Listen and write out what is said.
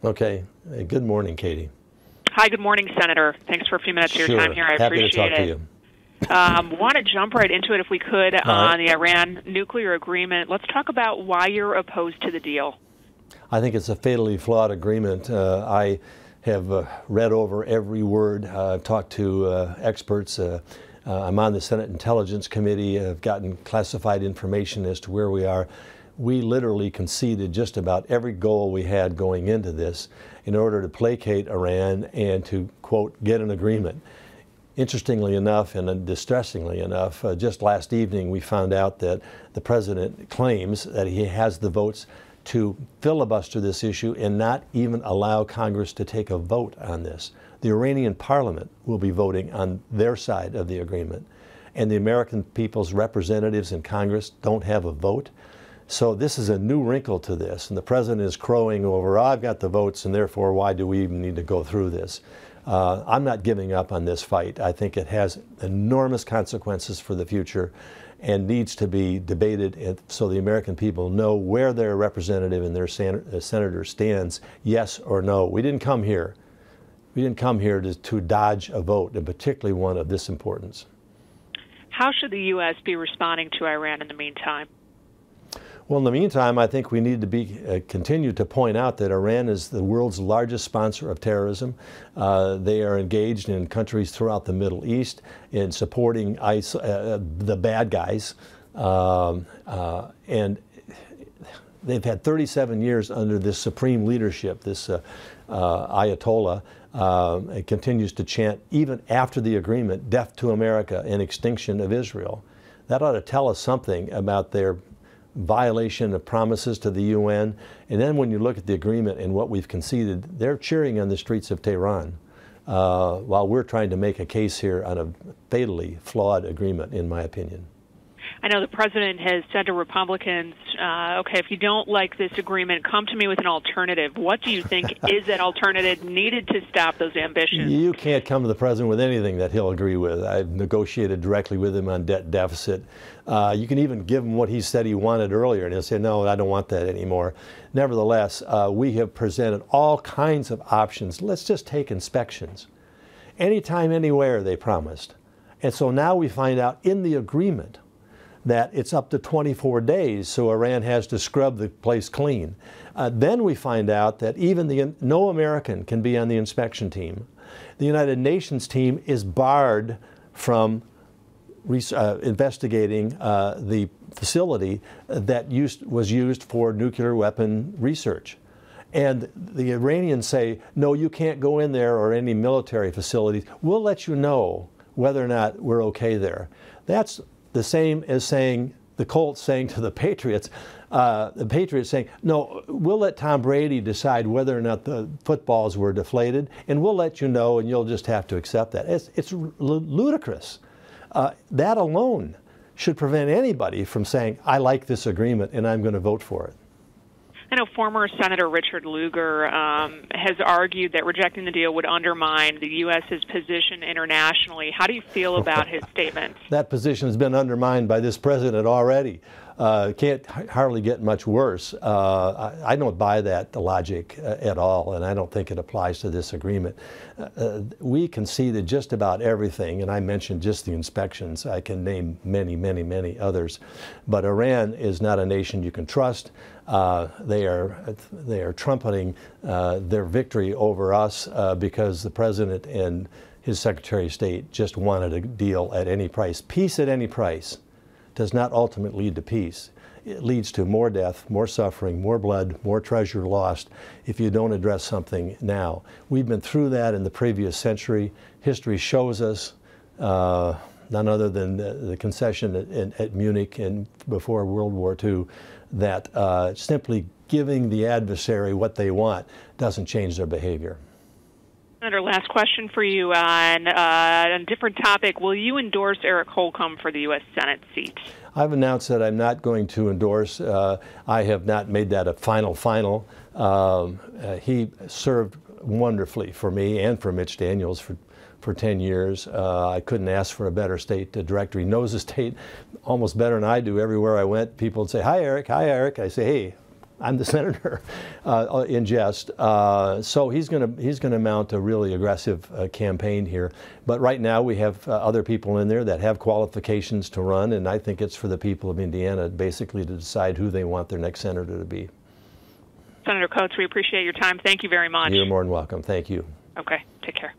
Okay. Good morning, Katie. Hi, good morning, Senator. Thanks for a few minutes of your time here. I Happy appreciate to talk to you. Want to jump right into it if we could on the Iran nuclear agreement. Let's talk about why you're opposed to the deal. I think it's a fatally flawed agreement. I have read over every word. I've talked to experts. I'm on the Senate Intelligence Committee. I've gotten classified information as to where we are. We literally conceded just about every goal we had going into this in order to placate Iran and to, quote, get an agreement. Interestingly enough and distressingly enough, just last evening we found out that the president claims that he has the votes to filibuster this issue and not even allow Congress to take a vote on this. The Iranian parliament will be voting on their side of the agreement, and the American people's representatives in Congress don't have a vote. So this is a new wrinkle to this, and the president is crowing over, I've got the votes, and therefore why do we even need to go through this? I'm not giving up on this fight. I think it has enormous consequences for the future and needs to be debated so the American people know where their representative and their senator stands, yes or no. We didn't come here. We didn't come here to dodge a vote, and particularly one of this importance. How should the U.S. be responding to Iran in the meantime? Well, in the meantime, I think we need to continue to point out that Iran is the world's largest sponsor of terrorism. They are engaged in countries throughout the Middle East in supporting the bad guys. And they've had 37 years under this supreme leadership, this Ayatollah. It continues to chant, even after the agreement, death to America and extinction of Israel. That ought to tell us something about their violation of promises to the UN. And then when you look at the agreement and what we've conceded, they're cheering on the streets of Tehran while we're trying to make a case here on a fatally flawed agreement, in my opinion. I know the president has said to Republicans, okay, if you don't like this agreement, come to me with an alternative. What do you think is that alternative needed to stop those ambitions? You can't come to the president with anything that he'll agree with. I've negotiated directly with him on debt deficit. You can even give him what he said he wanted earlier, and he'll say, no, I don't want that anymore. Nevertheless, we have presented all kinds of options. Let's just take inspections. Anytime, anywhere, they promised. And so now we find out in the agreement that it's up to 24 days, so Iran has to scrub the place clean. Then we find out that even no American can be on the inspection team. The United Nations team is barred from investigating the facility that was used for nuclear weapon research. And the Iranians say, no, you can't go in there or any military facilities. We'll let you know whether or not we're okay there. That's the same as saying, the Colts saying to the Patriots saying, no, we'll let Tom Brady decide whether or not the footballs were deflated, and we'll let you know, and you'll just have to accept that. It's ludicrous. That alone should prevent anybody from saying, I like this agreement and I'm going to vote for it. I know former Senator Richard Lugar has argued that rejecting the deal would undermine the U.S.'s position internationally. How do you feel about his statements? That position has been undermined by this president already. Can't hardly get much worse. I don't buy that logic at all, and I don't think it applies to this agreement. We conceded just about everything, and I mentioned just the inspections. I can name many, many, many others. But Iran is not a nation you can trust. They are trumpeting their victory over us because the president and his Secretary of State just wanted a deal at any price. Peace at any price does not ultimately lead to peace. It leads to more death, more suffering, more blood, more treasure lost if you don't address something now. We've been through that in the previous century. History shows us, none other than the concession at Munich and before World War II, that simply giving the adversary what they want doesn't change their behavior. Senator, last question for you on a different topic. Will you endorse Eric Holcomb for the U.S. Senate seat? I've announced that I'm not going to endorse. I have not made that a final. He served wonderfully for me and for Mitch Daniels for 10 years. I couldn't ask for a better state director. He knows the state almost better than I do. Everywhere I went, people would say, hi, Eric. Hi, Eric. I say, hey, I'm the senator, in jest. So he's going to mount a really aggressive campaign here. But right now we have other people in there that have qualifications to run, and I think it's for the people of Indiana basically to decide who they want their next senator to be. Senator Coates, we appreciate your time. Thank you very much. You're more than welcome. Thank you. Okay, take care.